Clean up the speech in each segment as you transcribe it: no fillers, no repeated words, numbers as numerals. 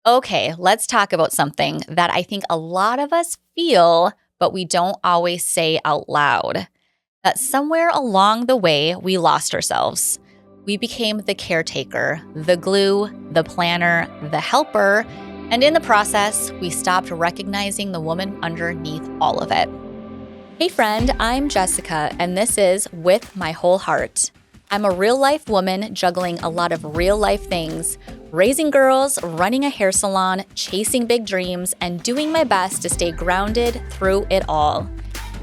Okay, let's talk about something that I think a lot of us feel, but we don't always say out loud. That somewhere along the way, we lost ourselves. We became the caretaker, the glue, the planner, the helper, and in the process, we stopped recognizing the woman underneath all of it. Hey, friend, I'm Jessica, and this is With My Whole Heart. I'm a real life woman juggling a lot of real life things, raising girls, running a hair salon, chasing big dreams, and doing my best to stay grounded through it all.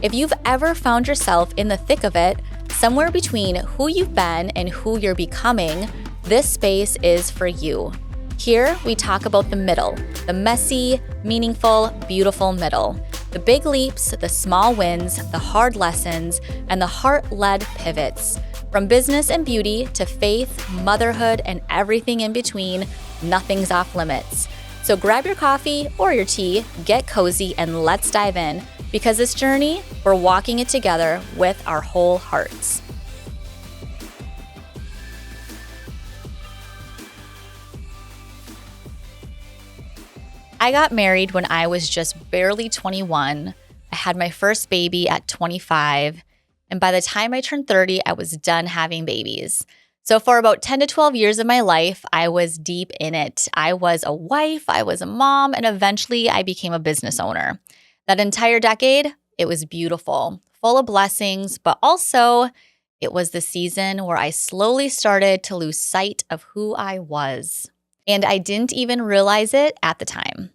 If you've ever found yourself in the thick of it, somewhere between who you've been and who you're becoming, this space is for you. Here, we talk about the middle, the messy, meaningful, beautiful middle. The big leaps, the small wins, the hard lessons, and the heart-led pivots. From business and beauty to faith, motherhood, and everything in between, nothing's off limits. So grab your coffee or your tea, get cozy, and let's dive in. Because this journey, we're walking it together with our whole hearts. I got married when I was just barely 21. I had my first baby at 25. And by the time I turned 30, I was done having babies. So for about 10 to 12 years of my life, I was deep in it. I was a wife, I was a mom, and eventually I became a business owner. That entire decade, it was beautiful, full of blessings, but also it was the season where I slowly started to lose sight of who I was. And I didn't even realize it at the time.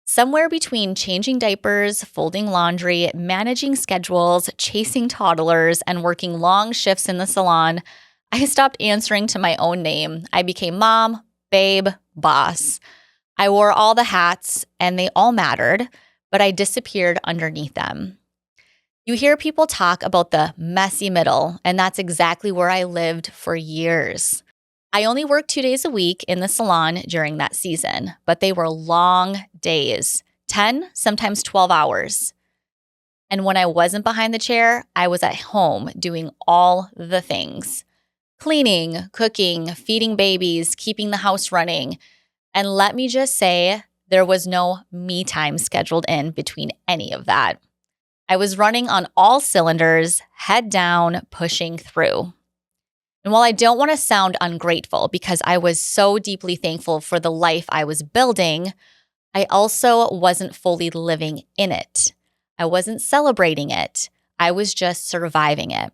Somewhere between changing diapers, folding laundry, managing schedules, chasing toddlers, and working long shifts in the salon, I stopped answering to my own name. I became mom, babe, boss. I wore all the hats, and they all mattered, but I disappeared underneath them. You hear people talk about the messy middle, and that's exactly where I lived for years. I only worked 2 days a week in the salon during that season, but they were long days, 10, sometimes 12 hours. And when I wasn't behind the chair, I was at home doing all the things. Cleaning, cooking, feeding babies, keeping the house running. And let me just say, there was no me time scheduled in between any of that. I was running on all cylinders, head down, pushing through. And while I don't want to sound ungrateful because I was so deeply thankful for the life I was building, I also wasn't fully living in it. I wasn't celebrating it. I was just surviving it.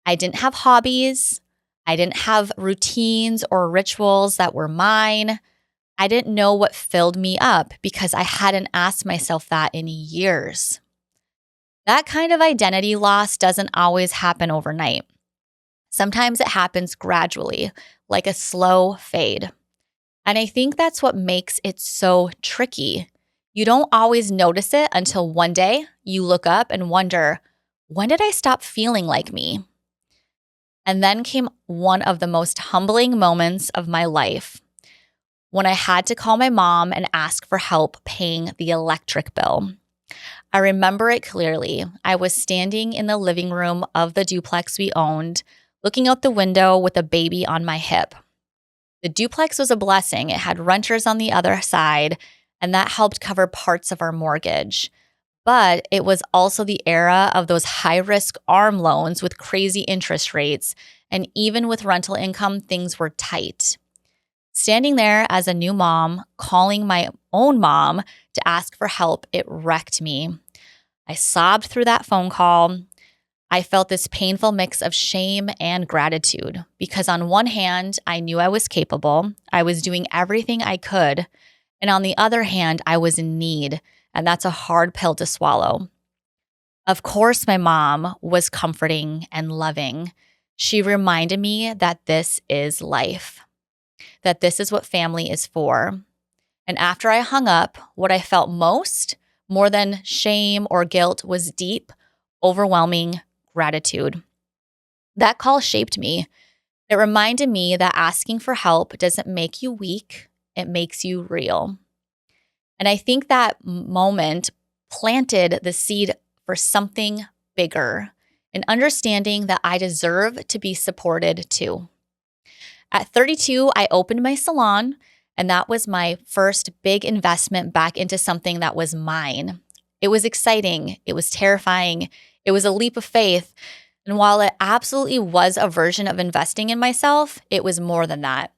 I didn't have hobbies. I didn't have routines or rituals that were mine. I didn't know what filled me up because I hadn't asked myself that in years. That kind of identity loss doesn't always happen overnight. Sometimes it happens gradually, like a slow fade. And I think that's what makes it so tricky. You don't always notice it until one day you look up and wonder, when did I stop feeling like me? And then came one of the most humbling moments of my life, when I had to call my mom and ask for help paying the electric bill. I remember it clearly. I was standing in the living room of the duplex we owned, looking out the window with a baby on my hip. The duplex was a blessing. It had renters on the other side, and that helped cover parts of our mortgage. But it was also the era of those high-risk ARM loans with crazy interest rates, and even with rental income, things were tight. Standing there as a new mom, calling my own mom to ask for help, it wrecked me. I sobbed through that phone call. I felt this painful mix of shame and gratitude because on one hand, I knew I was capable. I was doing everything I could. And on the other hand, I was in need. And that's a hard pill to swallow. Of course, my mom was comforting and loving. She reminded me that this is life, that this is what family is for. And after I hung up, what I felt most, more than shame or guilt, was deep, overwhelming gratitude. That call shaped me. It reminded me that asking for help doesn't make you weak, it makes you real. And I think that moment planted the seed for something bigger, an understanding that I deserve to be supported too. At 32, I opened my salon, And that was my first big investment back into something that was mine. It was exciting. It was terrifying. It was a leap of faith. And while it absolutely was a version of investing in myself, it was more than that.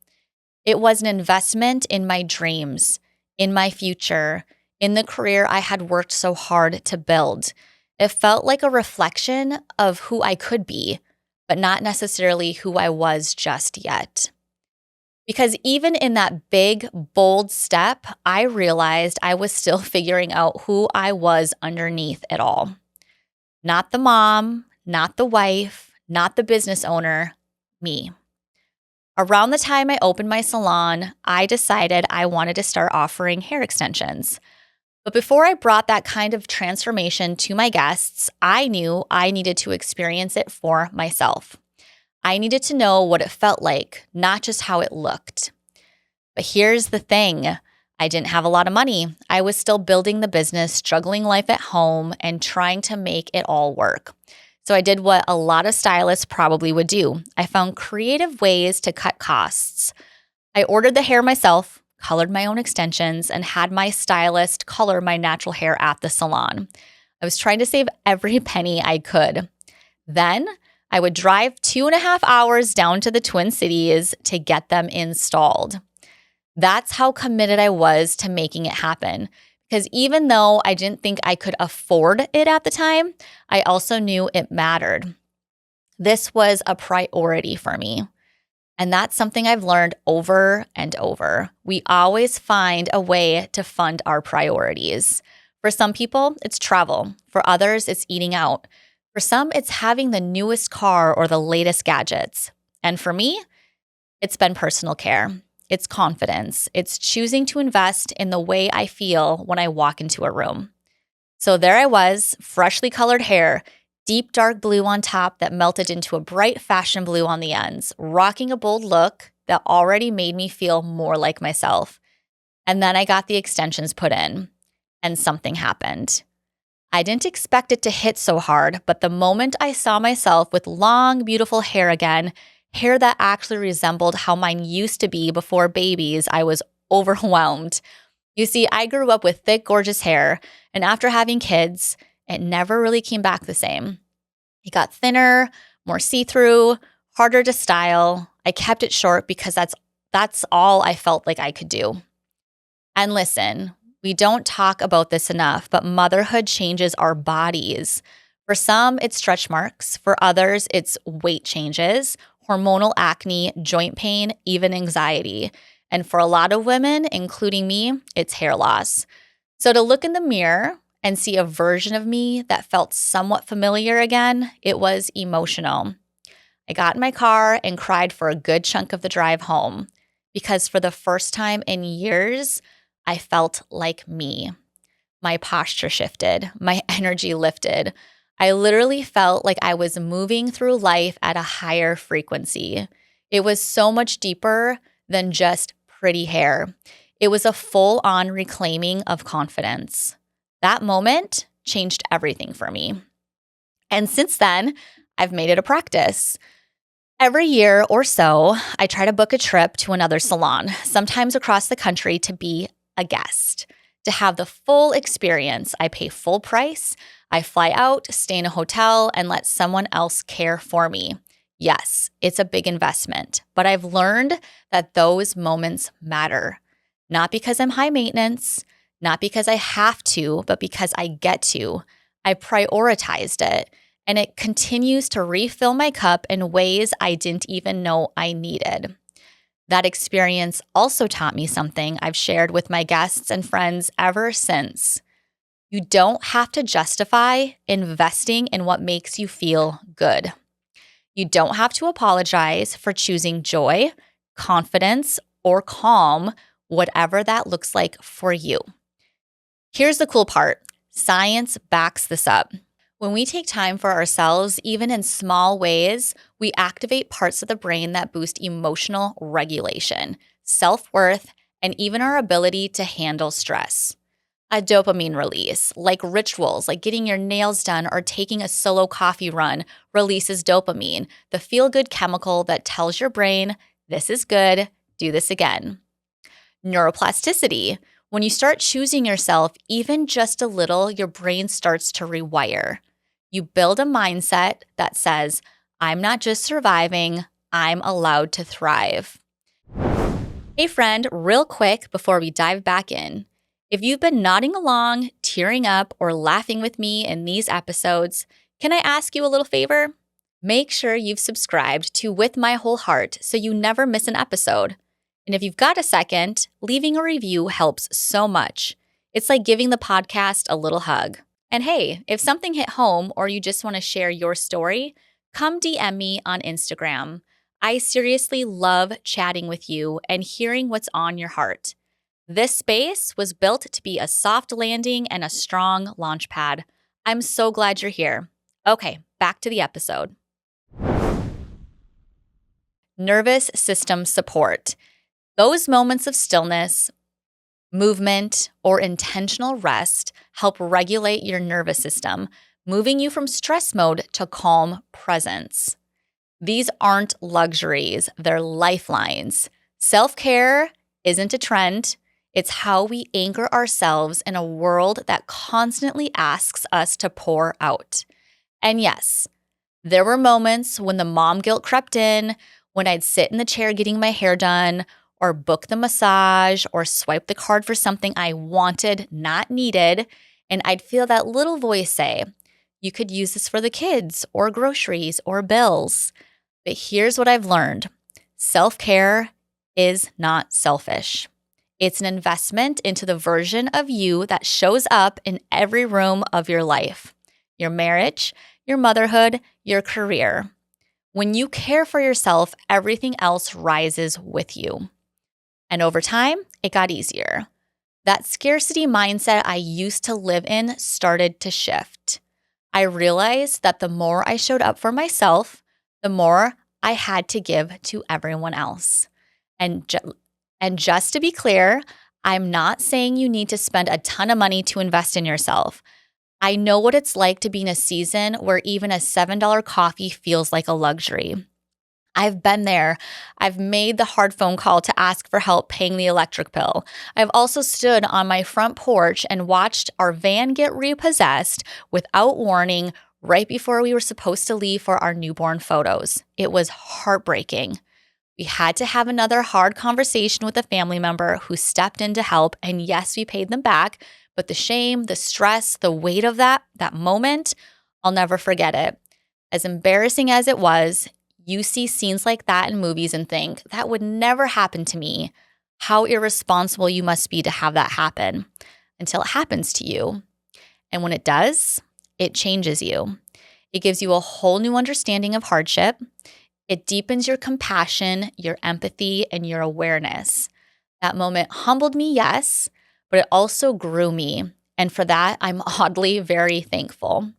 It was an investment in my dreams, in my future, in the career I had worked so hard to build. It felt like a reflection of who I could be, but not necessarily who I was just yet. Because even in that big, bold step, I realized I was still figuring out who I was underneath it all. Not the mom, not the wife, not the business owner, me. Around the time I opened my salon, I decided I wanted to start offering hair extensions. But before I brought that kind of transformation to my guests, I knew I needed to experience it for myself. I needed to know what it felt like, not just how it looked. But here's the thing. I didn't have a lot of money. I was still building the business, juggling life at home, and trying to make it all work. So I did what a lot of stylists probably would do. I found creative ways to cut costs. I ordered the hair myself, colored my own extensions, and had my stylist color my natural hair at the salon. I was trying to save every penny I could. Then I would drive 2.5 hours down to the Twin Cities to get them installed. That's how committed I was to making it happen. Because even though I didn't think I could afford it at the time, I also knew it mattered. This was a priority for me. And that's something I've learned over and over. We always find a way to fund our priorities. For some people, it's travel. For others, it's eating out. For some, it's having the newest car or the latest gadgets. And for me, it's been personal care. It's confidence. It's choosing to invest in the way I feel when I walk into a room. So there I was, freshly colored hair, deep dark blue on top that melted into a bright fashion blue on the ends, rocking a bold look that already made me feel more like myself. And then I got the extensions put in, and something happened. I didn't expect it to hit so hard, but the moment I saw myself with long, beautiful hair again, hair that actually resembled how mine used to be before babies, I was overwhelmed. You see, I grew up with thick, gorgeous hair, and after having kids, it never really came back the same. It got thinner, more see-through, harder to style. I kept it short because that's all I felt like I could do. And listen, we don't talk about this enough, but motherhood changes our bodies. For some, it's stretch marks. For others, it's weight changes, hormonal acne, joint pain, even anxiety. And for a lot of women, including me, it's hair loss. So to look in the mirror and see a version of me that felt somewhat familiar again, it was emotional. I got in my car and cried for a good chunk of the drive home because for the first time in years, I felt like me. My posture shifted, my energy lifted. I literally felt like I was moving through life at a higher frequency. It was so much deeper than just pretty hair. It was a full-on reclaiming of confidence. That moment changed everything for me. And since then, I've made it a practice. Every year or so, I try to book a trip to another salon, sometimes across the country, to be a guest, to have the full experience. I pay full price. I fly out, stay in a hotel, and let someone else care for me. Yes, it's a big investment, but I've learned that those moments matter. Not because I'm high maintenance, not because I have to, but because I get to. I prioritized it, and it continues to refill my cup in ways I didn't even know I needed. That experience also taught me something I've shared with my guests and friends ever since. You don't have to justify investing in what makes you feel good. You don't have to apologize for choosing joy, confidence, or calm, whatever that looks like for you. Here's the cool part. Science backs this up. When we take time for ourselves, even in small ways, we activate parts of the brain that boost emotional regulation, self-worth, and even our ability to handle stress. A dopamine release, like rituals, like getting your nails done or taking a solo coffee run, releases dopamine, the feel-good chemical that tells your brain, this is good, do this again. Neuroplasticity. When you start choosing yourself, even just a little, your brain starts to rewire. You build a mindset that says, I'm not just surviving, I'm allowed to thrive. Hey friend, real quick before we dive back in. If you've been nodding along, tearing up, or laughing with me in these episodes, can I ask you a little favor? Make sure you've subscribed to With My Whole Heart so you never miss an episode. And if you've got a second, leaving a review helps so much. It's like giving the podcast a little hug. And hey, if something hit home or you just want to share your story, come DM me on Instagram. I seriously love chatting with you and hearing what's on your heart. This space was built to be a soft landing and a strong launch pad. I'm so glad you're here. Okay, back to the episode. Nervous system support. Those moments of stillness, movement, or intentional rest help regulate your nervous system, moving you from stress mode to calm presence. These aren't luxuries, they're lifelines. Self-care isn't a trend, it's how we anchor ourselves in a world that constantly asks us to pour out. And yes, there were moments when the mom guilt crept in, when I'd sit in the chair getting my hair done, or book the massage, or swipe the card for something I wanted, not needed, and I'd feel that little voice say, you could use this for the kids, or groceries, or bills. But here's what I've learned. Self-care is not selfish. It's an investment into the version of you that shows up in every room of your life, your marriage, your motherhood, your career. When you care for yourself, everything else rises with you. And over time, it got easier. That scarcity mindset I used to live in started to shift. I realized that the more I showed up for myself, the more I had to give to everyone else. And just to be clear, I'm not saying you need to spend a ton of money to invest in yourself. I know what it's like to be in a season where even a $7 coffee feels like a luxury. I've been there. I've made the hard phone call to ask for help paying the electric bill. I've also stood on my front porch and watched our van get repossessed without warning right before we were supposed to leave for our newborn photos. It was heartbreaking. We had to have another hard conversation with a family member who stepped in to help, and yes, we paid them back, but the shame, the stress, the weight of that moment, I'll never forget it. As embarrassing as it was, you see scenes like that in movies and think, that would never happen to me. How irresponsible you must be to have that happen, until it happens to you. And when it does, it changes you. It gives you a whole new understanding of hardship. It deepens your compassion, your empathy, and your awareness. That moment humbled me, yes, but it also grew me. And for that, I'm oddly very thankful.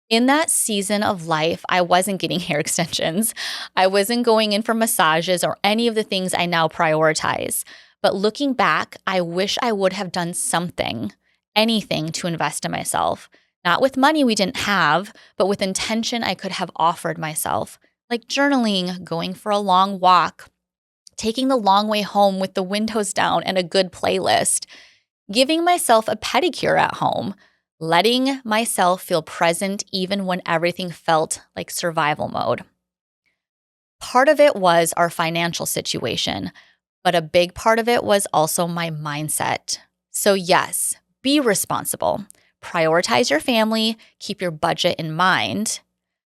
In that season of life, I wasn't getting hair extensions. I wasn't going in for massages or any of the things I now prioritize. But looking back, I wish I would have done something, anything to invest in myself. Not with money we didn't have, but with intention I could have offered myself, like journaling, going for a long walk, taking the long way home with the windows down and a good playlist, giving myself a pedicure at home, letting myself feel present even when everything felt like survival mode. Part of it was our financial situation, but a big part of it was also my mindset. So yes, be responsible. Prioritize your family, keep your budget in mind,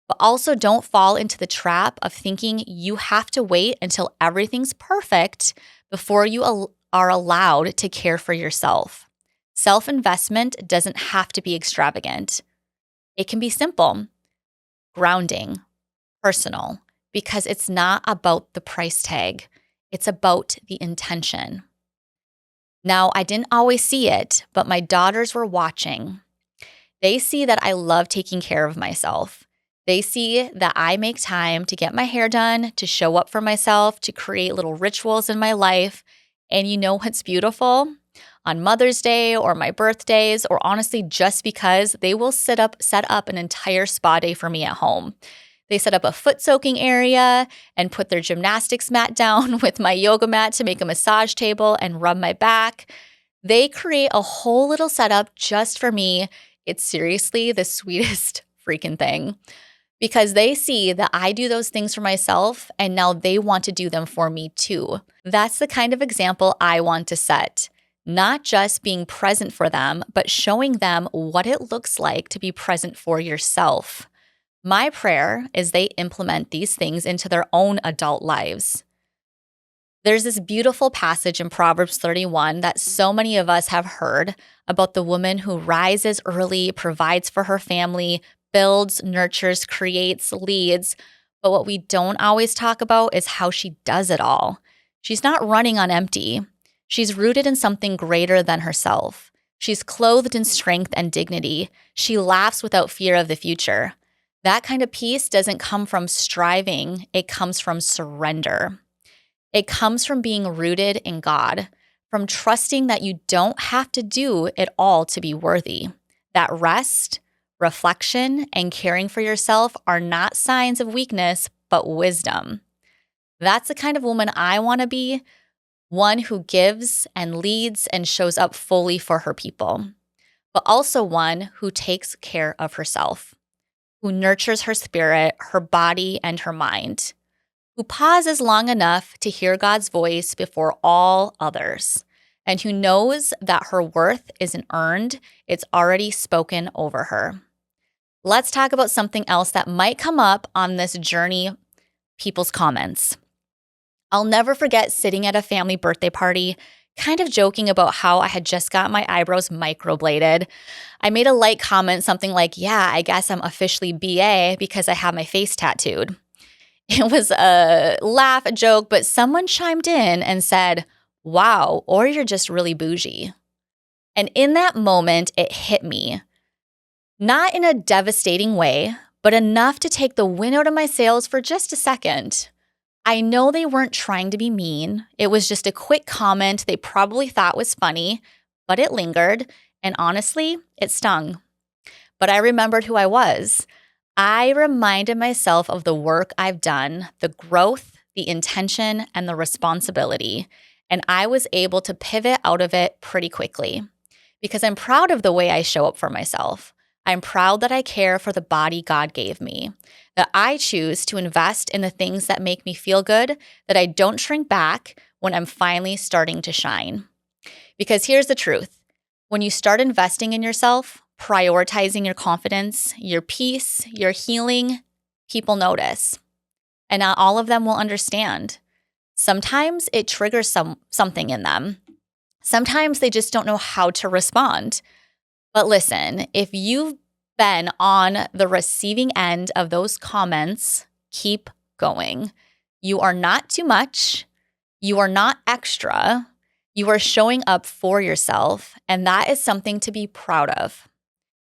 but also don't fall into the trap of thinking you have to wait until everything's perfect before you are allowed to care for yourself. Self-investment doesn't have to be extravagant. It can be simple, grounding, personal, because it's not about the price tag. It's about the intention. Now, I didn't always see it, but my daughters were watching. They see that I love taking care of myself. They see that I make time to get my hair done, to show up for myself, to create little rituals in my life. And you know what's beautiful? On Mother's Day or my birthdays, or honestly just because they will set up an entire spa day for me at home. They set up a foot soaking area and put their gymnastics mat down with my yoga mat to make a massage table and rub my back. They create a whole little setup just for me. It's seriously the sweetest freaking thing because they see that I do those things for myself and now they want to do them for me too. That's the kind of example I want to set. Not just being present for them, but showing them what it looks like to be present for yourself. My prayer is they implement these things into their own adult lives. There's this beautiful passage in Proverbs 31 that so many of us have heard about the woman who rises early, provides for her family, builds, nurtures, creates, leads. But what we don't always talk about is how she does it all. She's not running on empty. She's rooted in something greater than herself. She's clothed in strength and dignity. She laughs without fear of the future. That kind of peace doesn't come from striving. It comes from surrender. It comes from being rooted in God, from trusting that you don't have to do it all to be worthy. That rest, reflection, and caring for yourself are not signs of weakness, but wisdom. That's the kind of woman I want to be. One who gives and leads and shows up fully for her people, but also one who takes care of herself, who nurtures her spirit, her body, and her mind, who pauses long enough to hear God's voice before all others, and who knows that her worth isn't earned, it's already spoken over her. Let's talk about something else that might come up on this journey, people's comments. I'll never forget sitting at a family birthday party, kind of joking about how I had just got my eyebrows microbladed. I made a light comment, something like, yeah, I guess I'm officially BA because I have my face tattooed. It was a laugh, a joke, but someone chimed in and said, wow, or you're just really bougie. And in that moment, it hit me. Not in a devastating way, but enough to take the wind out of my sails for just a second. I know they weren't trying to be mean. It was just a quick comment they probably thought was funny, but it lingered, and honestly, it stung. But I remembered who I was. I reminded myself of the work I've done, the growth, the intention, and the responsibility, and I was able to pivot out of it pretty quickly because I'm proud of the way I show up for myself. I'm proud that I care for the body God gave me, that I choose to invest in the things that make me feel good, that I don't shrink back when I'm finally starting to shine. Because here's the truth. When you start investing in yourself, prioritizing your confidence, your peace, your healing, people notice. And not all of them will understand. Sometimes it triggers something in them. Sometimes they just don't know how to respond. But listen, if you've been on the receiving end of those comments, keep going. You are not too much. You are not extra. You are showing up for yourself, and that is something to be proud of.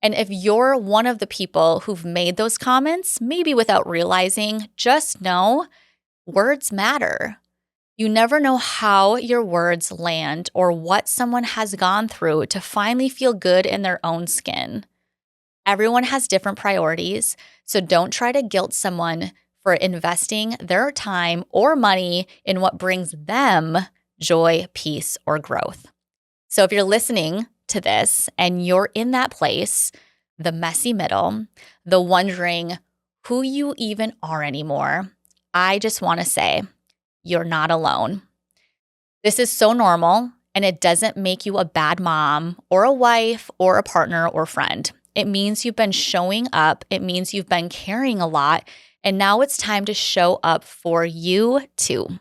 And if you're one of the people who've made those comments, maybe without realizing, just know words matter. You never know how your words land or what someone has gone through to finally feel good in their own skin. Everyone has different priorities, so don't try to guilt someone for investing their time or money in what brings them joy, peace, or growth. So if you're listening to this and you're in that place, the messy middle, the wondering who you even are anymore, I just want to say, you're not alone. This is so normal, and it doesn't make you a bad mom or a wife or a partner or friend. It means you've been showing up. It means you've been caring a lot, and now it's time to show up for you too.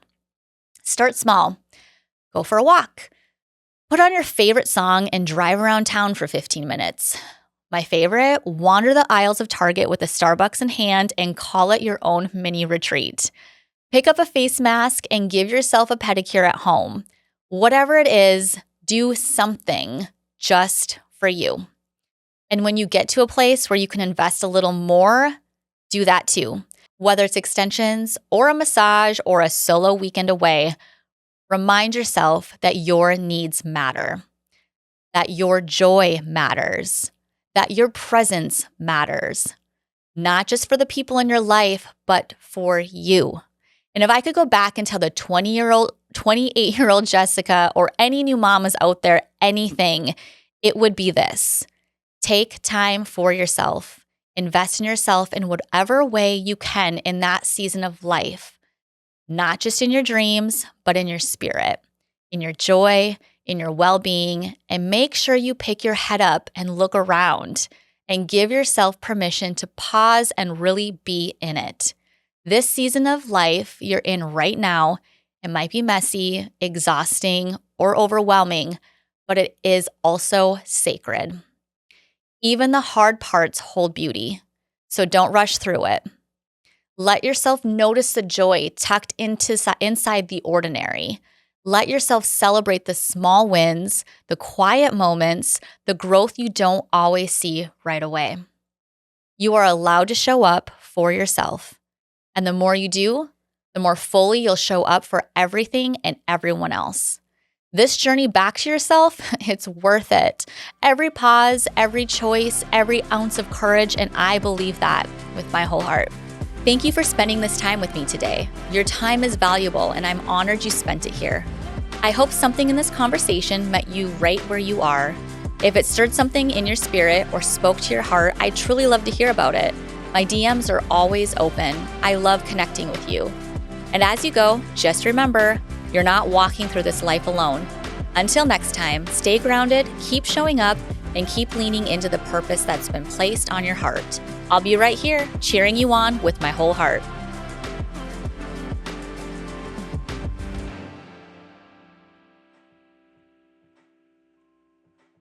Start small. Go for a walk. Put on your favorite song and drive around town for 15 minutes. My favorite, wander the aisles of Target with a Starbucks in hand and call it your own mini retreat. Pick up a face mask and give yourself a pedicure at home. Whatever it is, do something just for you. And when you get to a place where you can invest a little more, do that too. Whether it's extensions or a massage or a solo weekend away, remind yourself that your needs matter, that your joy matters, that your presence matters, not just for the people in your life, but for you. And if I could go back and tell the 28-year-old Jessica or any new mamas out there anything, it would be this. Take time for yourself. Invest in yourself in whatever way you can in that season of life, not just in your dreams, but in your spirit, in your joy, in your well-being, and make sure you pick your head up and look around and give yourself permission to pause and really be in it. This season of life you're in right now, it might be messy, exhausting, or overwhelming, but it is also sacred. Even the hard parts hold beauty, so don't rush through it. Let yourself notice the joy tucked inside the ordinary. Let yourself celebrate the small wins, the quiet moments, the growth you don't always see right away. You are allowed to show up for yourself. And the more you do, the more fully you'll show up for everything and everyone else. This journey back to yourself, it's worth it. Every pause, every choice, every ounce of courage, and I believe that with my whole heart. Thank you for spending this time with me today. Your time is valuable, and I'm honored you spent it here. I hope something in this conversation met you right where you are. If it stirred something in your spirit or spoke to your heart, I'd truly love to hear about it. My DMs are always open. I love connecting with you. And as you go, just remember, you're not walking through this life alone. Until next time, stay grounded, keep showing up, and keep leaning into the purpose that's been placed on your heart. I'll be right here, cheering you on with my whole heart.